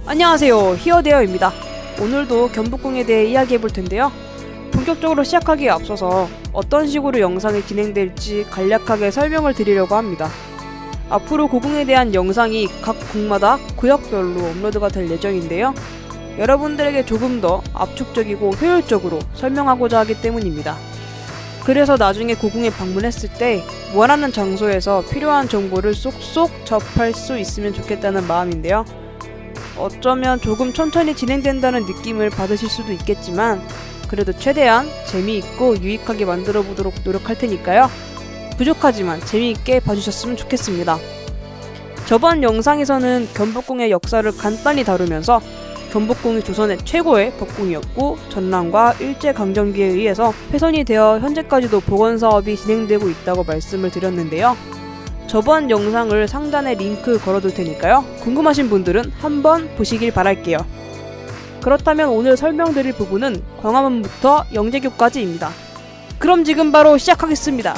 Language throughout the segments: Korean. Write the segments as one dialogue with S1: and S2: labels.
S1: 안녕하세요, 히어데어입니다. 오늘도 경복궁에 대해 이야기해볼 텐데요. 본격적으로 시작하기에 앞서서 어떤 식으로 영상이 진행될지 간략하게 설명을 드리려고 합니다. 앞으로 고궁에 대한 영상이 각 궁마다 구역별로 업로드가 될 예정인데요. 여러분들에게 조금 더 압축적이고 효율적으로 설명하고자 하기 때문입니다. 그래서 나중에 고궁에 방문했을 때 원하는 장소에서 필요한 정보를 쏙쏙 접할 수 있으면 좋겠다는 마음인데요. 어쩌면 조금 천천히 진행된다는 느낌을 받으실 수도 있겠지만 그래도 최대한 재미있고 유익하게 만들어 보도록 노력할 테니까요. 부족하지만 재미있게 봐주셨으면 좋겠습니다. 저번 영상에서는 경복궁의 역사를 간단히 다루면서 경복궁이 조선의 최고의 법궁이었고 전랑과 일제강점기에 의해서 폐선이 되어 현재까지도 복원사업이 진행되고 있다고 말씀을 드렸는데요. 저번 영상을 상단에 링크 걸어둘 테니까요. 궁금하신 분들은 한번 보시길 바랄게요. 그렇다면 오늘 설명드릴 부분은 광화문부터 영재교까지입니다. 그럼 지금 바로 시작하겠습니다.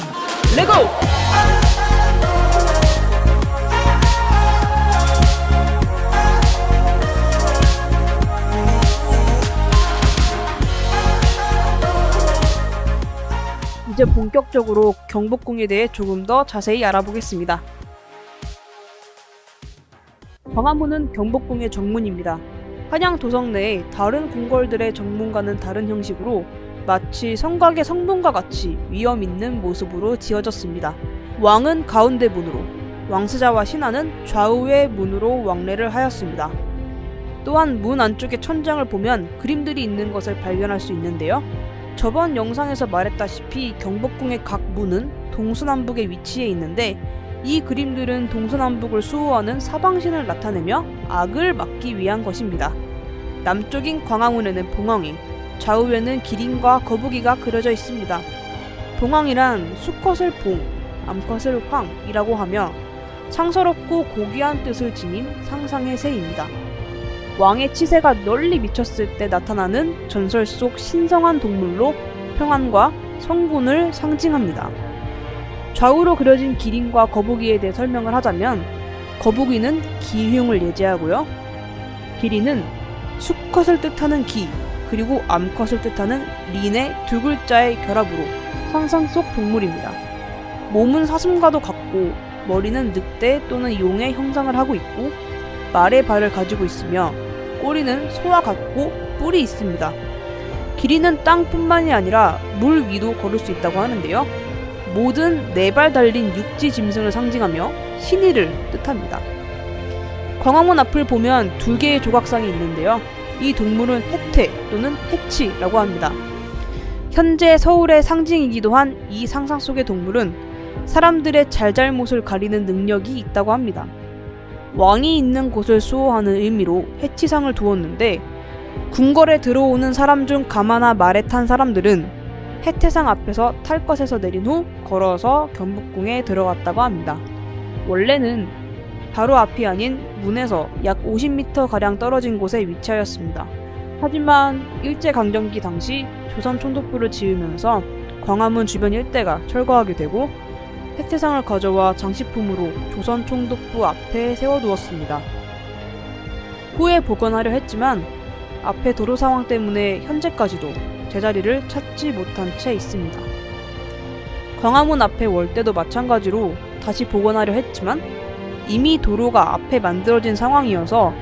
S1: 레고! 이제 본격적으로 경복궁에 대해 조금 더 자세히 알아보겠습니다. 광화문은 경복궁의 정문입니다. 한양 도성 내에 다른 궁궐들의 정문과는 다른 형식으로 마치 성곽의 성문과 같이 위험 있는 모습으로 지어졌습니다. 왕은 가운데 문으로, 왕스자와 신하는 좌우의 문으로 왕래를 하였습니다. 또한 문 안쪽의 천장을 보면 그림들이 있는 것을 발견할 수 있는데요. 저번 영상에서 말했다시피 경복궁의 각 문은 동서남북에 위치해 있는데 이 그림들은 동서남북을 수호하는 사방신을 나타내며 악을 막기 위한 것입니다. 남쪽인 광화문에는 봉황이, 좌우에는 기린과 거북이가 그려져 있습니다. 봉황이란 수컷을 봉, 암컷을 황이라고 하며 상서롭고 고귀한 뜻을 지닌 상상의 새입니다. 왕의 치세가 널리 미쳤을 때 나타나는 전설 속 신성한 동물로 평안과 성군을 상징합니다. 좌우로 그려진 기린과 거북이에 대해 설명을 하자면 거북이는 기흉을 예지하고요. 기린은 수컷을 뜻하는 기, 그리고 암컷을 뜻하는 린의 두 글자의 결합으로 상상 속 동물입니다. 몸은 사슴과도 같고 머리는 늑대 또는 용의 형상을 하고 있고 말의 발을 가지고 있으며 꼬리는 소와 같고 뿔이 있습니다. 기린은 땅뿐만이 아니라 물 위도 걸을 수 있다고 하는데요. 모든 4발 달린 육지 짐승을 상징하며 신의를 뜻합니다. 광화문 앞을 보면 2개의 조각상이 있는데요. 이 동물은 해태 또는 해치라고 합니다. 현재 서울의 상징이기도 한 이 상상 속의 동물은 사람들의 잘잘못을 가리는 능력이 있다고 합니다. 왕이 있는 곳을 수호하는 의미로 해치상을 두었는데 궁궐에 들어오는 사람 중 가마나 말에 탄 사람들은 해태상 앞에서 탈 것에서 내린 후 걸어서 경복궁에 들어갔다고 합니다. 원래는 바로 앞이 아닌 문에서 약 50m가량 떨어진 곳에 위치하였습니다. 하지만 일제강점기 당시 조선 총독부를 지으면서 광화문 주변 일대가 철거하게 되고 해태상을 가져와 장식품으로 조선 총독부 앞에 세워두었습니다. 후에 복원하려 했지만 앞에 도로 상황 때문에 현재까지도 제자리를 찾지 못한 채 있습니다. 광화문 앞에 월대도 마찬가지로 다시 복원하려 했지만 이미 도로가 앞에 만들어진 상황이어서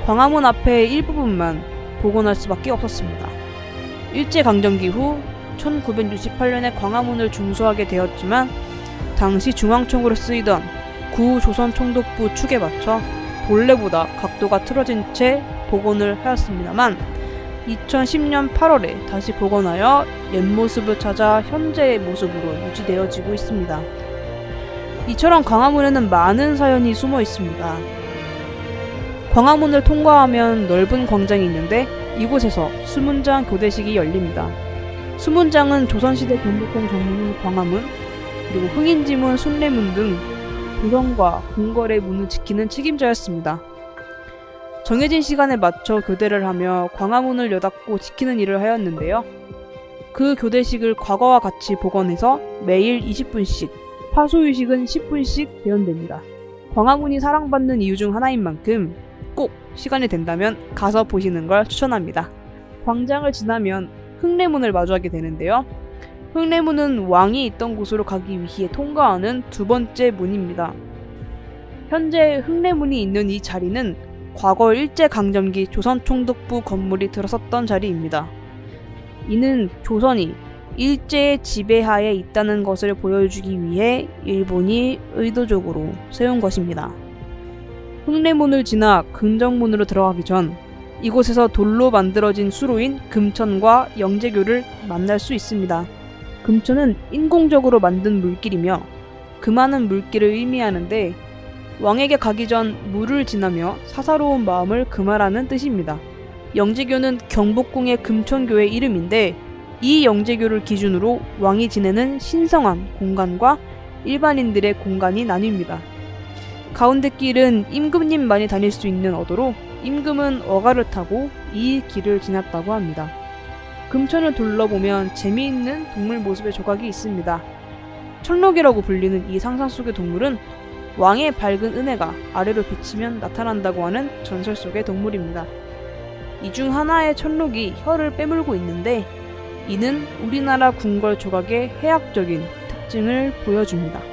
S1: 광화문 앞의 일부분만 복원할 수밖에 없었습니다. 일제강점기 후 1968년에 광화문을 중수하게 되었지만 당시 중앙청으로 쓰이던 구조선 총독부 축에 맞춰 본래보다 각도가 틀어진 채 복원을 하였습니다만 2010년 8월에 다시 복원하여 옛 모습을 찾아 현재의 모습으로 유지되어지고 있습니다. 이처럼 광화문에는 많은 사연이 숨어 있습니다. 광화문을 통과하면 넓은 광장이 있는데 이곳에서 수문장 교대식이 열립니다. 수문장은 조선시대 경복궁 정문 광화문, 그리고 흥인지문, 순례문 등 조선과 궁궐의 문을 지키는 책임자였습니다. 정해진 시간에 맞춰 교대를 하며 광화문을 여닫고 지키는 일을 하였는데요. 그 교대식을 과거와 같이 복원해서 매일 20분씩, 파소의식은 10분씩 대연됩니다. 광화문이 사랑받는 이유 중 하나인 만큼 꼭 시간이 된다면 가서 보시는 걸 추천합니다. 광장을 지나면 흙내문을 마주하게 되는데요. 흙내문은 왕이 있던 곳으로 가기 위해 통과하는 두 번째 문입니다. 현재 흙내문이 있는 이 자리는 과거 일제강점기 조선총독부 건물이 들어섰던 자리입니다. 이는 조선이 일제의 지배하에 있다는 것을 보여주기 위해 일본이 의도적으로 세운 것입니다. 흙내문을 지나 긍정문으로 들어가기 전 이곳에서 돌로 만들어진 수로인 금천과 영재교를 만날 수 있습니다. 금천은 인공적으로 만든 물길이며 그 많은 물길을 의미하는데 왕에게 가기 전 물을 지나며 사사로운 마음을 금하라는 뜻입니다. 영재교는 경복궁의 금천교의 이름인데 이 영재교를 기준으로 왕이 지내는 신성한 공간과 일반인들의 공간이 나뉩니다. 가운데 길은 임금님만이 다닐 수 있는 어도로 임금은 어가를 타고 이 길을 지났다고 합니다. 금천을 둘러보면 재미있는 동물 모습의 조각이 있습니다. 천록이라고 불리는 이 상상 속의 동물은 왕의 밝은 은혜가 아래로 비치면 나타난다고 하는 전설 속의 동물입니다. 이 중 하나의 천록이 혀를 빼물고 있는데 이는 우리나라 궁궐 조각의 해학적인 특징을 보여줍니다.